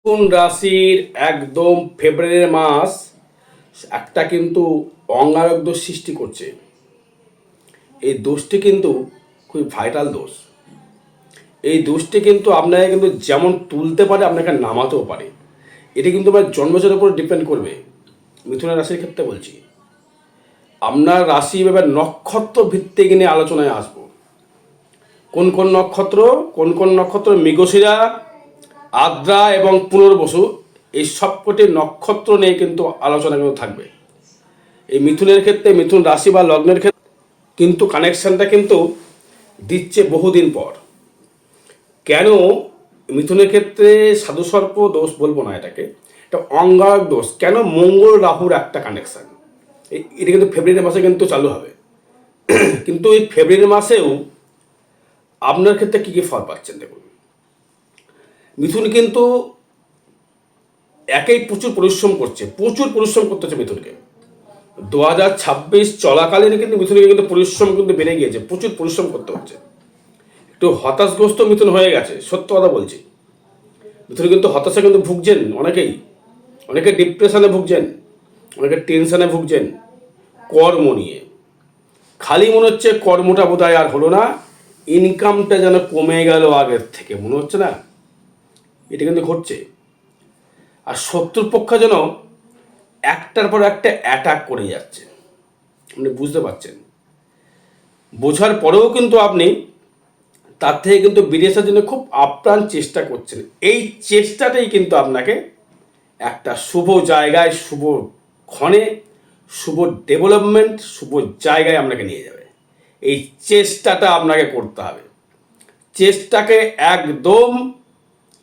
মিথুন রাশির একদম ফেব্রুয়ারি মাস একটা কিন্তু অঙ্গারক দোষ সৃষ্টি করছে। এই দোষটি কিন্তু খুবই ভাইটাল দোষ। এই দোষটি কিন্তু আপনাকে কিন্তু যেমন তুলতে পারে আপনাকে নামাতেও পারে। এটি কিন্তু আপনার জন্মজের উপর ডিপেন্ড করবে। মিথুনের রাশির ক্ষেত্রে বলছি, আপনার রাশি এবার নক্ষত্র ভিত্তিক নিয়ে আলোচনায় আসবো। কোন কোন নক্ষত্র মৃগশিরা, আদ্রা এবং পুনর্বসু, এই সবকটি নক্ষত্র নিয়ে কিন্তু আলোচনা কিন্তু থাকবে। এই মিথুনের ক্ষেত্রে, মিথুন রাশি বা লগ্নের ক্ষেত্রে কিন্তু কানেকশানটা কিন্তু দিচ্ছে বহুদিন পর। কেন মিথুনের ক্ষেত্রে সাধুসর্প দোষ বলবো না, এটাকে এটা অঙ্গারক দোষ। কেন মঙ্গল রাহুর একটা কানেকশান, এটা কিন্তু ফেব্রুয়ারি মাসে কিন্তু চালু হবে। কিন্তু এই ফেব্রুয়ারি মাসেও আপনার ক্ষেত্রে কী কী ফল পাচ্ছেন দেখুন। মিথুন কিন্তু একেই প্রচুর পরিশ্রম করতে হচ্ছে মিথুনকে। 2026 চলাকালীন কিন্তু মিথুনকে কিন্তু পরিশ্রম কিন্তু বেড়ে গিয়েছে, প্রচুর পরিশ্রম করতে হচ্ছে। একটু হতাশগ্রস্ত মিথুন হয়ে গেছে, সত্য কথা বলছি। মিথুন কিন্তু হতাশা কিন্তু ভুগছেন অনেকে ডিপ্রেশনে ভুগছেন, অনেকে টেনশনে ভুগছেন কর্ম নিয়ে। খালি মনে হচ্ছে কর্মটা বোধহয় আর হলো না, ইনকামটা যেন কমে গেল আগের থেকে, মনে হচ্ছে না? এটা কিন্তু ঘটছে। আর শত্রুপক্ষ যেন একটার পর একটা অ্যাটাক করে যাচ্ছে, আপনি বুঝতে পারছেন। বোঝার পরেও কিন্তু আপনি তার থেকে কিন্তু বেরিয়ে আসার জন্য খুব আপ্রাণ চেষ্টা করছেন। এই চেষ্টাটাই কিন্তু আপনাকে একটা শুভ জায়গায়, শুভ ক্ষণে, শুভ ডেভেলপমেন্ট, শুভ জায়গায় আপনাকে নিয়ে যাবে। এই চেষ্টাটা আপনাকে করতে হবে। চেষ্টাকে একদম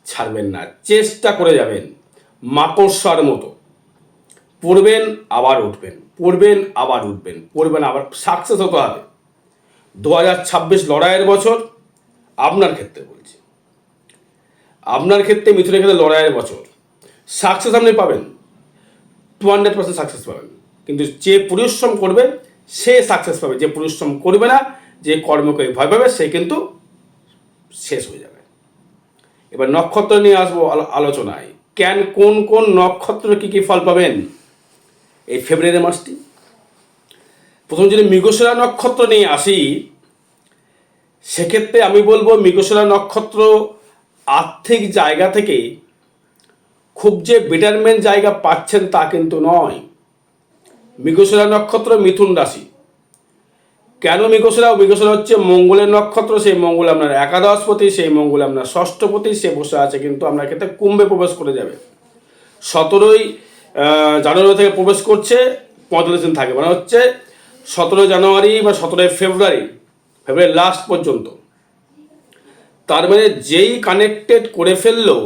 ছাড়বেন না, চেষ্টা করে যাবেন মাকড়সার মতো। পড়বেন আবার উঠবেন, পড়বেন আবার সাকসেস হতে হবে। 2026 লড়াইয়ের বছর আপনার ক্ষেত্রে বলছি, আপনার ক্ষেত্রে মিথুনের ক্ষেত্রে লড়াইয়ের বছর। সাকসেস আপনি পাবেন, 200% সাকসেস পাবেন। কিন্তু যে পরিশ্রম করবে সে সাকসেস পাবে, যে পরিশ্রম করবে না, যে কর্মকে ভয় পাবে, সে কিন্তু শেষ হয়ে যাবে। এবার নক্ষত্র নিয়ে আসবো আলোচনায়। কোন নক্ষত্র কী কী ফল পাবেন এই ফেব্রুয়ারি মাসটি। প্রথম যদি মৃগশিরা নক্ষত্র নিয়ে আসি, সেক্ষেত্রে আমি বলবো মৃগশিরা নক্ষত্র আর্থিক জায়গা থেকে খুব যে বেটারমেন্ট জায়গা পাচ্ছেন তা কিন্তু নয়। মৃগশিরা নক্ষত্র মিথুন রাশি। কেন মৃগশিরা হচ্ছে মঙ্গলের নক্ষত্র। সেই মঙ্গল আপনার একাদশপতি, সেই মঙ্গল আপনার ষষ্ঠপতি, সে বসে আছে কিন্তু আপনার ক্ষেত্রে কুম্ভে প্রবেশ করে যাবে। 17ই জানুয়ারি থেকে প্রবেশ করছে, 45 দিন থাকে, মানে হচ্ছে 17 জানুয়ারি বা 17 ফেব্রুয়ারি লাস্ট পর্যন্ত। তার মানে যেই কানেক্টেড করে ফেললো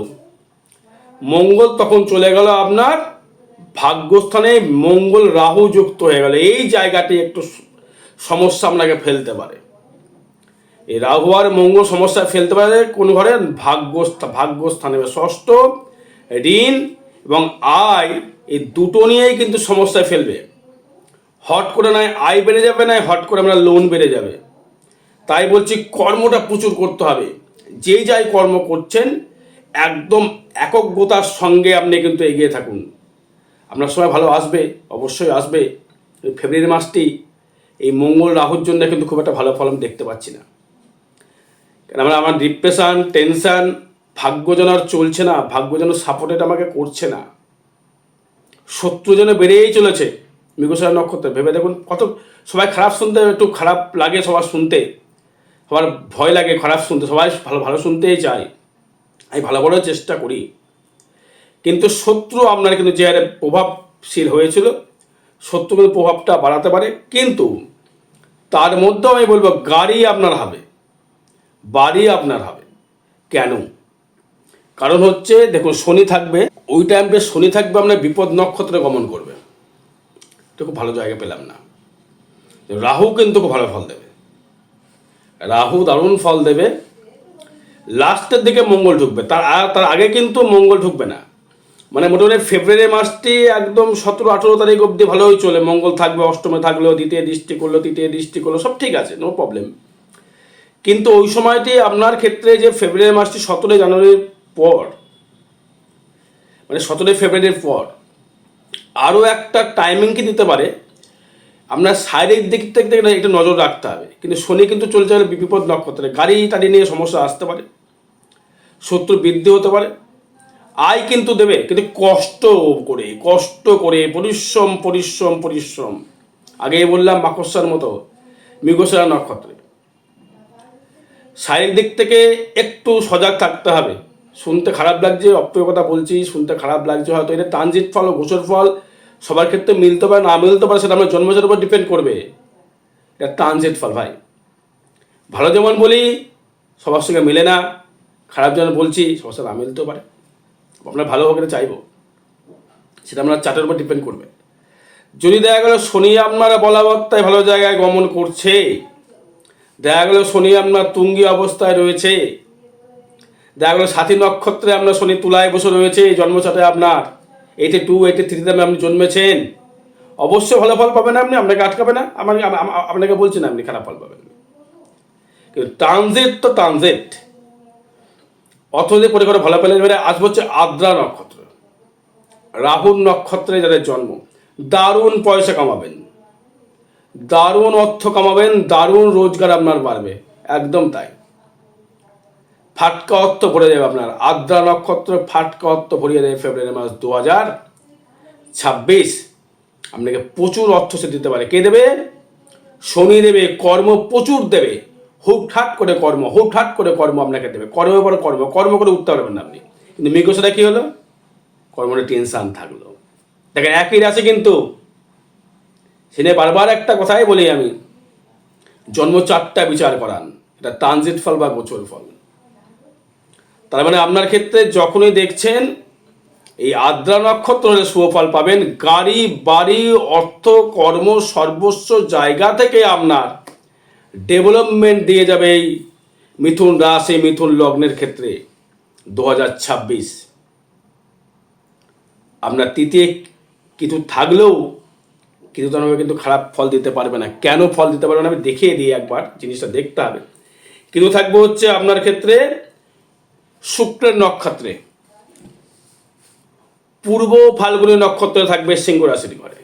মঙ্গল, তখন চলে গেল আপনার ভাগ্যস্থানে, মঙ্গল রাহু যুক্ত হয়ে গেল। এই জায়গাটি একটু সমস্যা আপনাকে ফেলতে পারে। এই রাহু আর মঙ্গল সমস্যা ফেলতে পারে কোন ঘরে? ভাগ্যস্থানে। ষষ্ঠ, ঋণ এবং আয়, এই দুটো নিয়েই কিন্তু সমস্যায় ফেলবে। হট করে নয় আয় বেড়ে যাবে, না হট করে আমরা লোন বেড়ে যাবে। তাই বলছি কর্মটা প্রচুর করতে হবে। যেই যাই কর্ম করছেন একদম একগ্রতার সঙ্গে আপনি কিন্তু এগিয়ে থাকুন। আপনার সময় ভালো আসবে, অবশ্যই আসবে। ফেব্রুয়ারি মাসটি এই মঙ্গল রাহুর জন্য কিন্তু খুব একটা ভালো ফল আমি দেখতে পাচ্ছি না। কেন আমার ডিপ্রেশন, টেনশান, ভাগ্য যেন আর চলছে না, ভাগ্য যেন সাপোর্টেড আমাকে করছে না, শত্রু যেন বেড়েই চলেছে। মৃগশিরা নক্ষত্র ভেবে দেখুন কত। সবাই খারাপ শুনতে একটু খারাপ লাগে, সবার শুনতে, সবার ভয় লাগে খারাপ শুনতে, সবাই ভালো শুনতেই চায়। আমি ভালো করার চেষ্টা করি, কিন্তু শত্রু আপনার কিন্তু যে হারে প্রভাবশীল হয়েছিল, শত্রু কিন্তু প্রভাবটা বাড়াতে পারে। কিন্তু তার মধ্যেও আমি বলবো বাড়ি আপনার হবে। কেন? কারণ হচ্ছে দেখুন শনি থাকবে, ওই টাইমে শনি থাকবে আপনার বিপদ নক্ষত্রে গমন করবে। এটা খুব ভালো জায়গা পেলাম না। রাহু কিন্তু খুব ভালো ফল দেবে, রাহু দারুণ ফল দেবে। লাস্টের দিকে মঙ্গল ঢুকবে, তার আগে কিন্তু মঙ্গল ঢুকবে না। মানে মোটামুটি ফেব্রুয়ারি মাসটি একদম 17-18 তারিখ অবধি ভালোই চলে। মঙ্গল থাকবে, অষ্টমে থাকলেও, দ্বিতীয় দৃষ্টি করলো, তৃতীয় দৃষ্টি করলো, সব ঠিক আছে, নো প্রবলেম। কিন্তু ওই সময়টি আপনার ক্ষেত্রে যে ফেব্রুয়ারি মাসটি 17 জানুয়ারির পর মানে 17 ফেব্রুয়ারির পর আরও একটা টাইমিং কি দিতে পারে, আপনার শারীরিক দিক থেকে একটু নজর রাখতে হবে। কিন্তু শনি কিন্তু চলছে হলে বিপদ নক্ষত্রে, গাড়ি টাড়ি নিয়ে সমস্যা আসতে পারে, শত্রু বৃদ্ধি হতে পারে। আয় কিন্তু দেবে, কিন্তু কষ্ট করে পরিশ্রম পরিশ্রম পরিশ্রম। আগেই বললাম মাকড়সার মতো মৃগশিরা নক্ষত্রে। শারীরিক দিক থেকে একটু সজাগ থাকতে হবে। শুনতে খারাপ লাগছে, অপ্রিয় কথা বলছি, শুনতে খারাপ লাগছে, হয়তো এটা ট্রানজিট ফল ও গোচর ফল সবার ক্ষেত্রে মিলতে পারে না মিলতে পারে, সেটা আমার জন্মজের উপর ডিপেন্ড করবে। এটা ট্রানজিট ফল ভাই। ভালো যেমন বলি সবার সঙ্গে মেলে না, খারাপ যেমন বলছি সবার সঙ্গে না মিলতেও পারে। আপনার ভালো হোক এটা চাইবো, সেটা আপনার চার্টের উপর ডিপেন্ড করবে। যদি দেখা গেল শনি আপনারা বলাবত্তায় ভালো জায়গায় গমন করছে, দেখা গেল শনি আপনার তুঙ্গি অবস্থায় রয়েছে, দেখা গেল সাথী নক্ষত্রে আপনার শনি তুলায় বসে রয়েছে, জন্মচাটে আপনার 82 83 আপনি জন্মেছেন, অবশ্যই ভালো ফল পাবেন। আপনাকে আটকাবে না, আপনাকে বলছি না আপনি খারাপ ফল পাবেন। কিন্তু ট্রানজিট তো ট্রানজিট, অর্থনৈতিক পরিকরে ভালো পেলেন। এবারে আসবো হচ্ছে আদ্রা নক্ষত্র, রাহুর নক্ষত্রে যাদের জন্ম, দারুণ পয়সা কামাবেন, দারুণ অর্থ কামাবেন, দারুণ রোজগার আপনার বাড়বে, একদম তাই। ফাটকা অর্থ ভরে যাবে আপনার। আদ্রা নক্ষত্র ফাটকা অর্থ ভরিয়ে দেবে ফেব্রুয়ারি মাস 2026। আপনাকে প্রচুর অর্থ সে দিতে পারে। কে দেবে? শনি দেবে। কর্ম প্রচুর দেবে, হুটহাট করে কর্ম আপনাকে দেবে। কর্মের পর কর্ম করে উঠতে পারবেন না আপনি। কিন্তু মৃগশিরা কি হলো? কর্মটা টেনশান থাকলো। দেখেন একই রাশি কিন্তু, সেনে বারবার একটা কথাই বলি আমি, জন্ম চারটা বিচার করান, এটা ট্রানজিট ফল বা গোচর ফল। তার মানে আপনার ক্ষেত্রে যখনই দেখছেন এই আদ্রা নক্ষত্র হলে শুভ ফল পাবেন। গাড়ি বাড়ি অর্থ কর্ম সর্বস্ব জায়গা থেকে আপনার ডেভেলপমেন্ট দিয়ে যাবে এই মিথুন রাশি মিথুন লগ্নের ক্ষেত্রে 2026। আপনার তৃতীয় কিছু থাকলেও কিন্তু কিন্তু খারাপ ফল দিতে পারবে না। কেন ফল দিতে পারবে না আমি দেখিয়ে দিই, একবার জিনিসটা দেখতে হবে। কিন্তু থাকবে হচ্ছে আপনার ক্ষেত্রে শুক্রের নক্ষত্রে, পূর্ব ফাল্গুনী নক্ষত্রে থাকবে সিংহ রাশির ঘরে।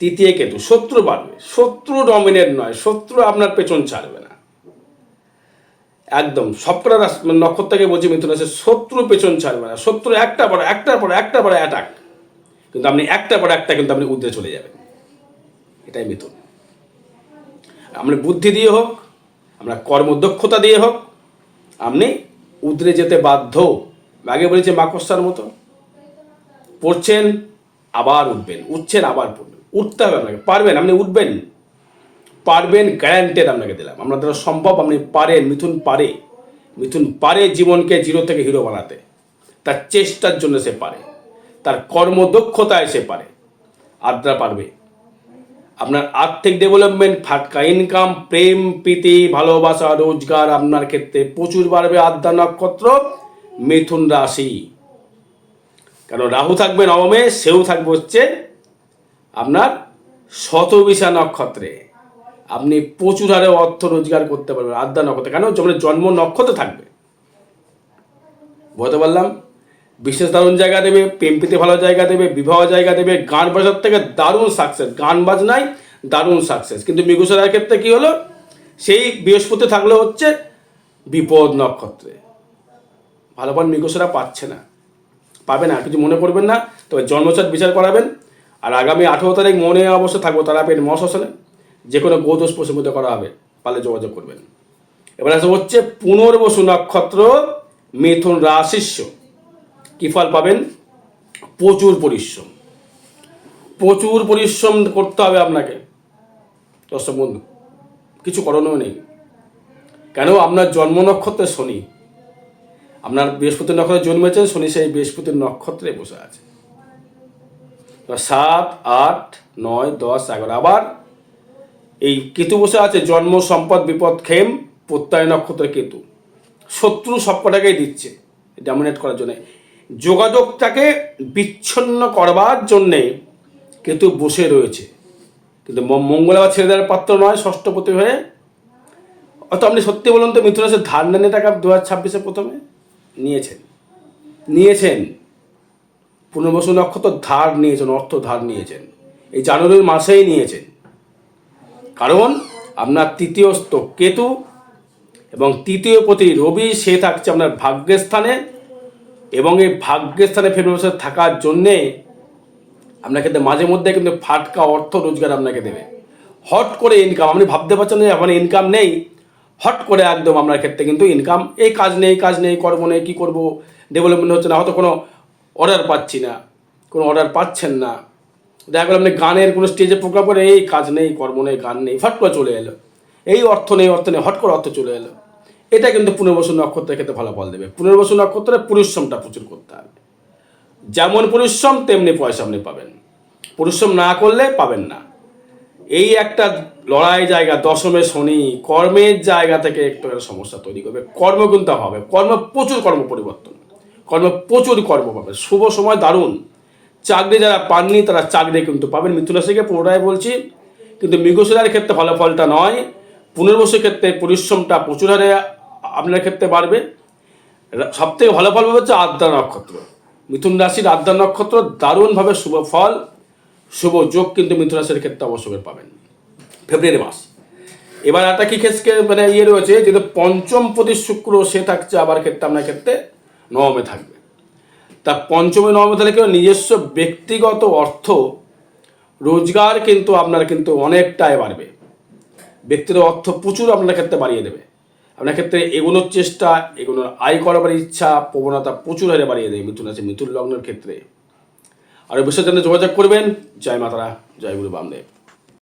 তৃতীয় কেতু, শত্রু বাড়বে, শত্রু ডমিনেট নয়, শত্রু আপনার পেছন ছাড়বে না একদম। সবকটা নক্ষত্রকে বলছি মিথুন রাশি, শত্রু পেছন ছাড়বে না। শত্রু একটার পর অ্যাটাক, কিন্তু আপনি একটার পর একটা কিন্তু আপনি উদ্রে চলে যাবেন। এটাই মিথুন। আপনি বুদ্ধি দিয়ে হোক, আমরা কর্মদক্ষতা দিয়ে হোক, আপনি উদ্রে যেতে বাধ্য। আগে বলেছে মাকড়সার মতো, পড়ছেন আবার উঠবেন, উঠছেন আবার পড়বেন, উঠতে হবে আপনাকে। পারবেন, আপনি উঠবেন, পারবেন, গ্যারান্টেড আপনাকে দিলাম। আপনার দ্বারা সম্ভব, আপনি পারেন। মিথুন পারে জীবনকে জিরো থেকে হিরো বানাতে। তার চেষ্টার জন্য সে পারে, তার কর্মদক্ষতায় সে পারে। আদ্রা পারবে। আপনার আর্থিক ডেভেলপমেন্ট, ফাটকা ইনকাম, প্রেম প্রীতি ভালোবাসা রোজগার আপনার ক্ষেত্রে প্রচুর বাড়বে। আদ্রা নক্ষত্র মিথুন রাশি, কারণ রাহু থাকবে নবমে, সেও থাকবে হচ্ছে আপনার শতবিশা নক্ষত্রে। আপনি প্রচুর হারে অর্থ রোজগার করতে পারবেন আদ্রা নক্ষত্রে। কেন? যেমন জন্ম নক্ষত্র থাকবে, বলতে পারলাম। বিশেষ দারুণ জায়গা দেবে, প্রেম প্রীতি ভালো জায়গা দেবে, বিবাহ জায়গা দেবে, গান বাজার থেকে দারুণ সাকসেস, গান বাজনায় দারুণ সাকসেস। কিন্তু মৃগশিরার ক্ষেত্রে কি হলো? সেই বৃহস্পতি থাকলে হচ্ছে বিপদ নক্ষত্রে, ভালো ফল মৃগশিরা পাচ্ছে না, পাবে না। কিছু মনে করবেন না, তবে জন্মচাট বিচার করাবেন। আর আগামী 18 তারিখ মনে অবশ্য থাকবো তারাপীঠ মহাশ্মশানে, যে কোনো গোদোষ প্রসঙ্গিত করা হবে, পারলে যোগাযোগ করবেন। এবার আসা হচ্ছে পুনর্বসু নক্ষত্র মিথুন রাশিস্য। কি ফল পাবেন? প্রচুর পরিশ্রম করতে হবে আপনাকে দর্শক বন্ধু, কিছু করণীয় নেই। কেন? আপনার জন্ম নক্ষত্রে শনি, আপনার বৃহস্পতি নক্ষত্রে জন্মেছেন, শনি সেই বৃহস্পতির নক্ষত্রে বসে আছে। 7 8 9 10 11 আবার এই কেতু বসে আছে জন্ম সম্পদ বিপদ ক্ষেম প্রত্যয় নক্ষত্রে কেতু। শত্রু সবকটাকেই দিচ্ছে ডমিনেট করার জন্য, যোগাযোগটাকে বিচ্ছিন্ন করবার জন্যে কেতু বসে রয়েছে। কিন্তু মঙ্গল আবার ছেড়ে দেওয়ার পাত্র নয়, ষষ্ঠপতি হয়ে। অত আপনি সত্যি বলুন তো, মিথুন রাশির ধার নেন টাকা 2026-এ প্রথমে নিয়েছেন, পুনর্বসু নক্ষত্র ধার নিয়েছেন, অর্থ ধার নিয়েছেন, এই জানুয়ারির মাসেই নিয়েছেন। কারণ আপনার তৃতীয়স্থ কেতু এবং তৃতীয় পতি রবি, সে থাকছে আপনার ভাগ্যের স্থানে, এবং এই ভাগ্যের স্থানে ফেব্রুয়ারি মাসে থাকার জন্যে আপনাকে মাঝে মধ্যে কিন্তু ফাটকা অর্থ রোজগার আপনাকে দেবে। হট করে ইনকাম, আপনি ভাবতে পারছেন যে আমার ইনকাম নেই, হট করে একদম আপনার ক্ষেত্রে কিন্তু ইনকাম, এই কাজ নেই, কর্ম নেই, কী করবো, ডেভেলপমেন্ট হচ্ছে না, হয়তো কোনো অর্ডার পাচ্ছি না, কোনো অর্ডার পাচ্ছেন না, দেখা গেল আপনি গানের কোনো স্টেজে প্রোগ্রাম করে, এই কাজ নেই, কর্ম নেই, গান নেই, ফট করে চলে এলো, এই অর্থ নেই, হট করে অর্থ চলে এলো। এটা কিন্তু পুনর্বসু নক্ষত্রের ক্ষেত্রে ভালো ফল দেবে। পুনর্বসু নক্ষত্রে পরিশ্রমটা প্রচুর করতে হবে, যেমন পরিশ্রম তেমনি পয়সা আপনি পাবেন, পরিশ্রম না করলে পাবেন না। এই একটা লড়াই জায়গা, দশমে শনি কর্মের জায়গা থেকে একটু একটা সমস্যা তৈরি করবে। কর্ম কিন্তু হবে, প্রচুর কর্ম পরিবর্তন, প্রচুর কর্ম পাবে, শুভ সময় দারুণ। চাকরি যারা পাননি তারা চাকরি কিন্তু পাবেন। মিথুন রাশিকে পুরোটাই বলছি, কিন্তু মৃগশিরার ক্ষেত্রে ফলাফলটা নয়। পুনর্বসুর ক্ষেত্রে পরিশ্রমটা প্রচুর হারে আপনার ক্ষেত্রে বাড়বে। সবথেকে ভালো ফল হচ্ছে আদ্রা নক্ষত্র, মিথুন রাশির আদ্রা নক্ষত্র দারুণভাবে শুভ ফল, শুভ যোগ কিন্তু মিথুন রাশির ক্ষেত্রে অবশ্যই পাবেন ফেব্রুয়ারি মাস। এবার একটা কি ক্ষেত্রে মানে রয়েছে, যেহেতু পঞ্চম পতি শুক্র সে থাকছে আবার ক্ষেত্রে আপনার ক্ষেত্রে নবমে থাকবে। তা পঞ্চমে নবমে থাকলে কেউ নিজস্ব ব্যক্তিগত অর্থ রোজগার কিন্তু আপনার কিন্তু অনেকটাই বাড়বে। ব্যক্তিগত অর্থ প্রচুর আপনার ক্ষেত্রে বাড়িয়ে দেবে। আপনার ক্ষেত্রে এগোনোর চেষ্টা, এগোনোর আয় করার ইচ্ছা, প্রবণতা প্রচুর হারে বাড়িয়ে দেবে মিথুন রাশি, মিথুন লগ্নের ক্ষেত্রে। আর বিষয়ের জন্য যোগাযোগ করবেন। জয় মাতারা, জয় গুরু বামদেব।